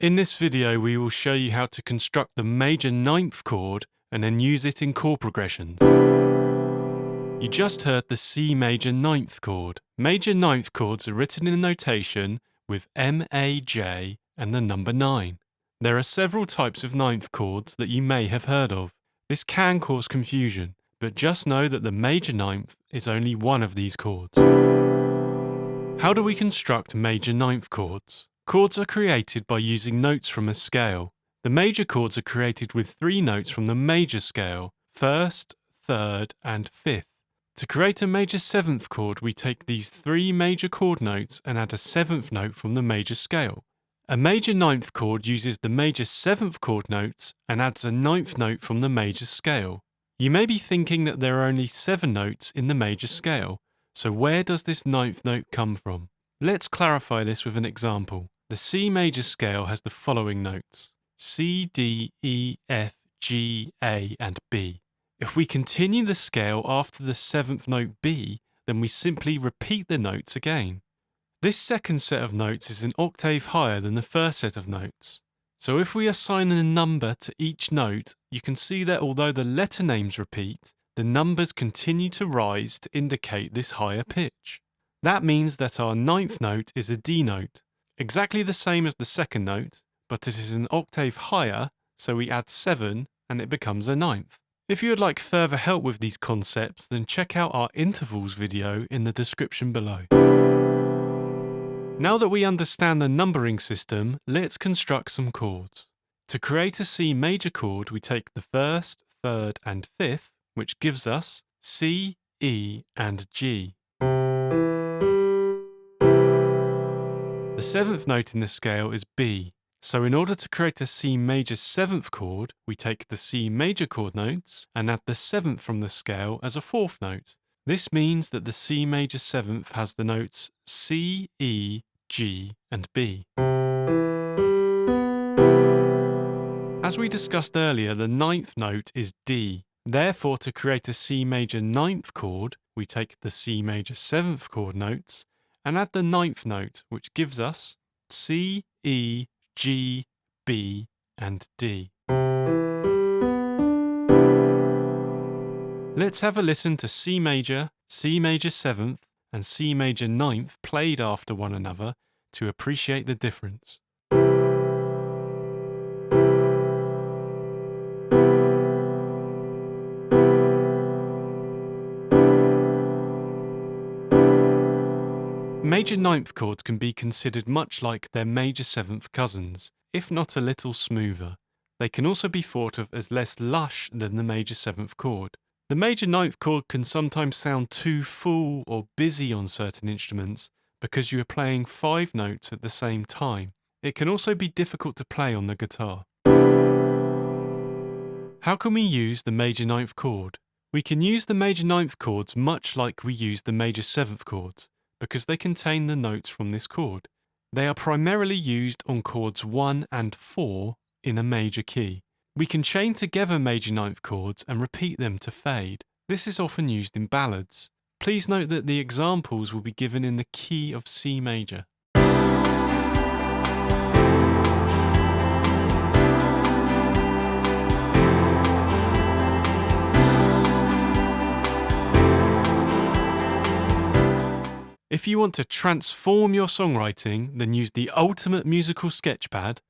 In this video, we will show you how to construct the major ninth chord and then use it in chord progressions. You just heard the C major ninth chord. Major ninth chords are written in notation with M-A-J and the number 9. There are several types of ninth chords that you may have heard of. This can cause confusion, but just know that the major ninth is only one of these chords. How do we construct major ninth chords? Chords are created by using notes from a scale. The major chords are created with 3 notes from the major scale, 1st, 3rd, and 5th. To create a major 7th chord, we take these 3 major chord notes and add a 7th note from the major scale. A major 9th chord uses the major 7th chord notes and adds a 9th note from the major scale. You may be thinking that there are only 7 notes in the major scale, so where does this 9th note come from? Let's clarify this with an example. The C major scale has the following notes: C, D, E, F, G, A, and B. If we continue the scale after the 7th note B, then we simply repeat the notes again. This second set of notes is an octave higher than the first set of notes. So if we assign a number to each note, you can see that although the letter names repeat, the numbers continue to rise to indicate this higher pitch. That means that our 9th note is a D note, exactly the same as the second note, but it is an octave higher, so we add 7 and it becomes a 9th. If you would like further help with these concepts, then check out our intervals video in the description below. Now that we understand the numbering system, let's construct some chords. To create a C major chord, we take the 1st, 3rd, and 5th, which gives us C, E, and G. The 7th note in the scale is B, so in order to create a C major 7th chord, we take the C major chord notes and add the 7th from the scale as a 4th note. This means that the C major 7th has the notes C, E, G, and B. As we discussed earlier, the 9th note is D. Therefore, to create a C major 9th chord, we take the C major 7th chord notes and add the 9th note, which gives us C, E, G, B, and D. Let's have a listen to C major 7th, and C major 9th played after one another to appreciate the difference. Major 9th chords can be considered much like their major 7th cousins, if not a little smoother. They can also be thought of as less lush than the major 7th chord. The major 9th chord can sometimes sound too full or busy on certain instruments because you are playing 5 notes at the same time. It can also be difficult to play on the guitar. How can we use the major 9th chord? We can use the major 9th chords much like we use the major 7th chords, because they contain the notes from this chord. They are primarily used on chords 1 and 4 in a major key. We can chain together major 9th chords and repeat them to fade. This is often used in ballads. Please note that the examples will be given in the key of C major. If you want to transform your songwriting, then use the ultimate musical sketchpad,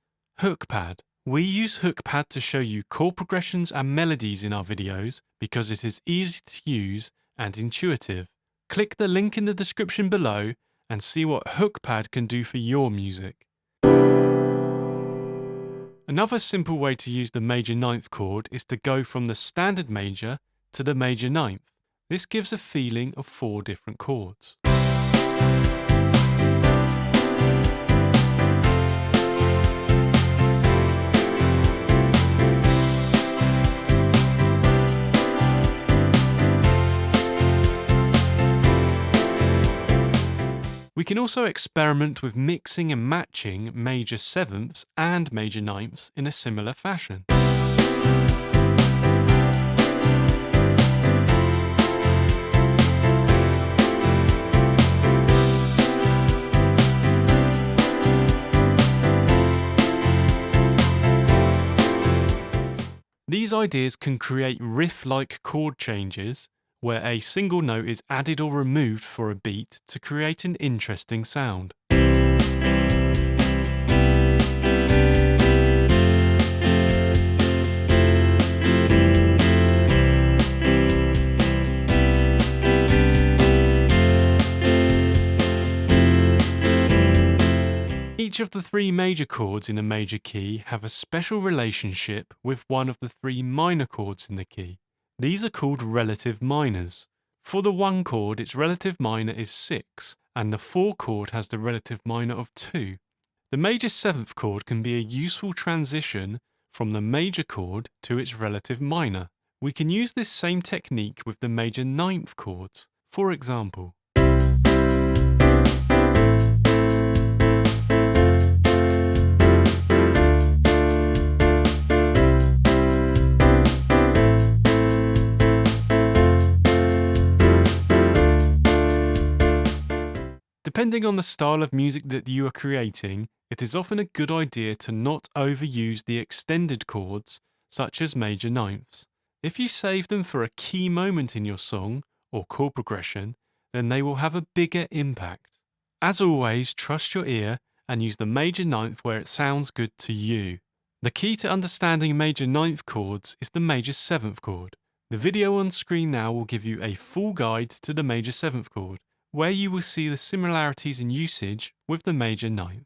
HookPad. We use HookPad to show you chord progressions and melodies in our videos because it is easy to use and intuitive. Click the link in the description below and see what HookPad can do for your music. Another simple way to use the major 9th chord is to go from the standard major to the major 9th. This gives a feeling of 4 different chords. We can also experiment with mixing and matching major 7ths and major 9ths in a similar fashion. These ideas can create riff-like chord changes, where a single note is added or removed for a beat to create an interesting sound. Each of the three major chords in a major key have a special relationship with one of the three minor chords in the key. These are called relative minors. For the 1 chord, its relative minor is 6, and the 4 chord has the relative minor of 2. The major 7th chord can be a useful transition from the major chord to its relative minor. We can use this same technique with the major 9th chords. For example, depending on the style of music that you are creating, it is often a good idea to not overuse the extended chords, such as major ninths. If you save them for a key moment in your song or chord progression, then they will have a bigger impact. As always, trust your ear and use the major ninth where it sounds good to you. The key to understanding major ninth chords is the major 7th chord. The video on screen now will give you a full guide to the major 7th chord, where you will see the similarities in usage with the major ninth.